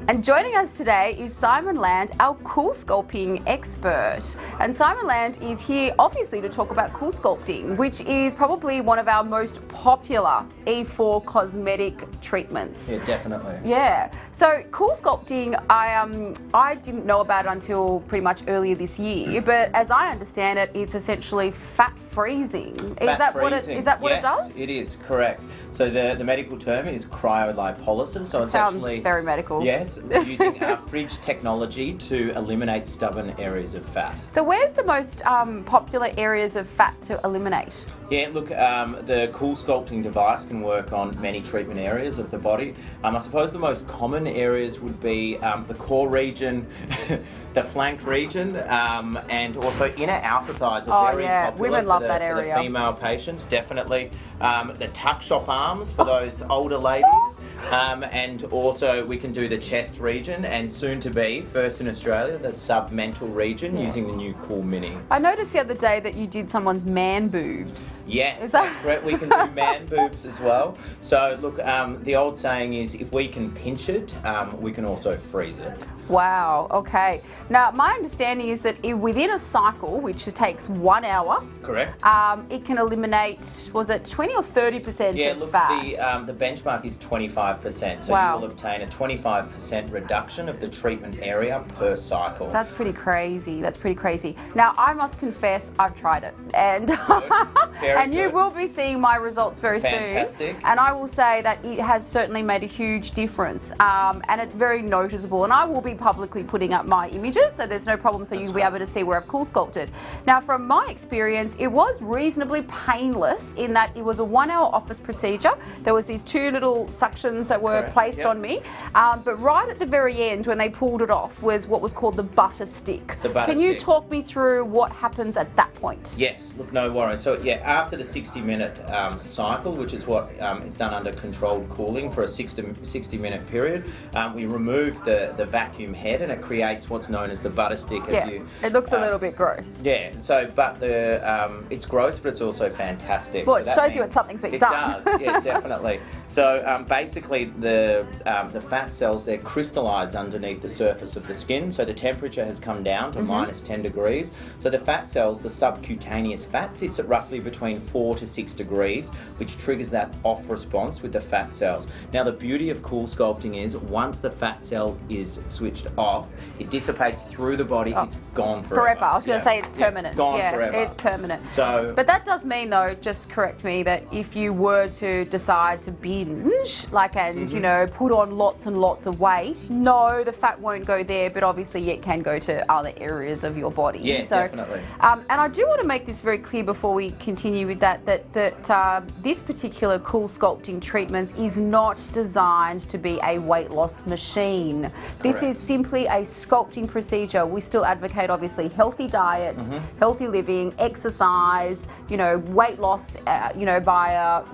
And joining us today is Simon Land, our cool sculpting expert. And Simon Land is here obviously to talk about cool sculpting, which is probably one of our most popular E4 cosmetic treatments. Yeah, definitely. Yeah. So cool sculpting, I didn't know about it until pretty much earlier this year, but as I understand it, it's essentially fat freezing. Is that what it does? It is, correct. So the medical term is cryolipolysis. So it's sounds actually very medical. Yes, using fridge technology to eliminate stubborn areas of fat. So where's the most popular areas of fat to eliminate? Yeah, look, the cool sculpting device can work on many treatment areas of the body. I suppose the most common areas would be the core region, the flank region, and also inner outer thighs are very popular. Women love that for area. the female patients, definitely. The tuck shop arms for those older ladies. And also we can do the chest region, and soon to be, first in Australia, the submental region using the new Cool Mini. I noticed the other day that you did someone's man boobs. Yes, that's correct. We can do man boobs as well. So look, the old saying is if we can pinch it, we can also freeze it. Wow, okay. Now, my understanding is that within a cycle, which takes 1 hour, correct, it can eliminate, was it 20 or 30% of fat? Yeah, look, the benchmark is 25%, so you will obtain a 25% reduction of the treatment area per cycle. That's pretty crazy, that's pretty crazy. Now, I must confess, I've tried it, and, you will be seeing my results very soon. And I will say that it has certainly made a huge difference, and it's very noticeable, and I will be publicly putting up my images, so there's no problem, so you'll be able to see where I've cool sculpted. Now, from my experience, it was reasonably painless in that it was a 1 hour office procedure. There was these two little suctions that were placed on me, but right at the very end when they pulled it off was what was called the butter stick. Can you talk me through what happens at that point? Yes, look, no worries. So yeah, after the 60-minute cycle, which is what it's done under controlled cooling for a 60-minute period, we remove the vacuum head, and it creates what's known as the butter stick. It looks a little bit gross. Yeah, so but it's gross, but it's also fantastic. Well, so it shows you that something's been done. It does, yeah, definitely. So basically, the fat cells, they're crystallized underneath the surface of the skin. So the temperature has come down to minus 10 degrees. So the fat cells, the subcutaneous fat, sits at roughly between 4 to 6 degrees, which triggers that off response with the fat cells. Now, the beauty of cool sculpting is once the fat cell is switched off, it dissipates through the body. It's gone forever. I was going to say it's permanent. Gone forever. It's permanent. So, but that does mean, though, just correct me, that if you were to decide to binge, and you know, put on lots and lots of weight, no, the fat won't go there, but obviously it can go to other areas of your body. Yeah, definitely. And I do want to make this very clear before we continue with that this particular cool sculpting treatment is not designed to be a weight loss machine. This is simply a sculpting procedure. We still advocate, obviously, healthy diet, healthy living, exercise, you know, weight loss, via,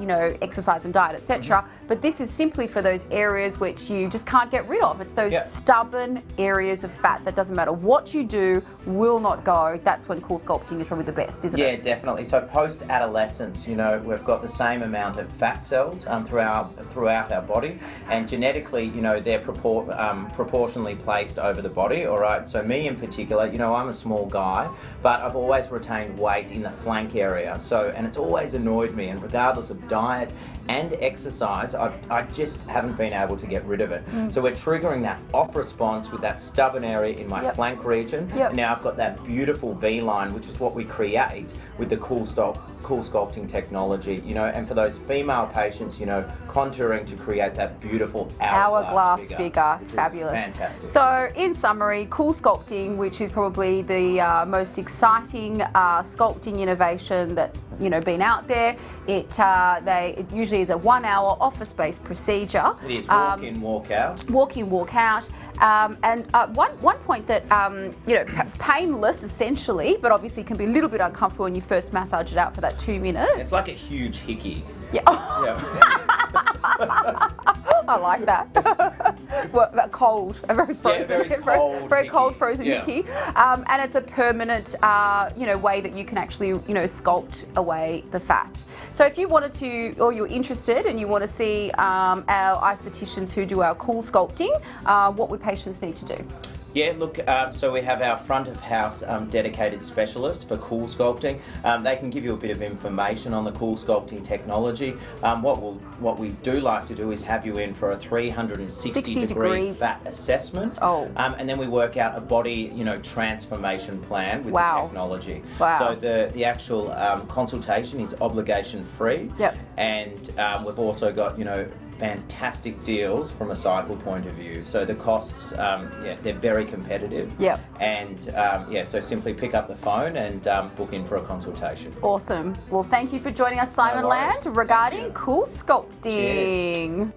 exercise and diet, etc. But this is simply for those areas which you just can't get rid of. It's those stubborn areas of fat that doesn't matter what you do, will not go. That's when cool sculpting is probably the best, isn't it? Yeah, definitely. So post-adolescence, we've got the same amount of fat cells throughout our body, and genetically, they're proportionally placed over the body. All right. So me in particular, I'm a small guy, but I've always retained weight in the flank area. And it's always annoyed me, and regardless of diet and exercise, I just haven't been able to get rid of it. So we're triggering that off response with that stubborn area in my flank region. And now I've got that beautiful V line, which is what we create with the cool sculpting technology, and for those female patients, contouring to create that beautiful hourglass figure. Fabulous. Fantastic. So in summary, cool sculpting, which is probably the most exciting sculpting innovation that's been out there. It usually is a 1 hour office-based procedure. It is walk in, walk out. Walk in, walk out. And one point that, painless essentially, but obviously can be a little bit uncomfortable when you first massage it out for that 2 minutes. It's like a huge hickey. Yeah. I like that. well, a very frozen, very cold frozen hickey, and it's a permanent, way that you can actually, sculpt away the fat. So if you wanted to, or you're interested and you want to see our estheticians who do our cool sculpting, what would patients need to do? Yeah, look, so we have our front of house dedicated specialist for cool sculpting. They can give you a bit of information on the cool sculpting technology. What we do like to do is have you in for a 360 degree fat assessment. And then we work out a body, transformation plan with the technology. So the actual consultation is obligation free. And we've also got, fantastic deals from a cycle point of view. So the costs, they're very competitive. And so simply pick up the phone and book in for a consultation. Awesome. Well, thank you for joining us, Simon Land, regarding cool sculpting. Cheers.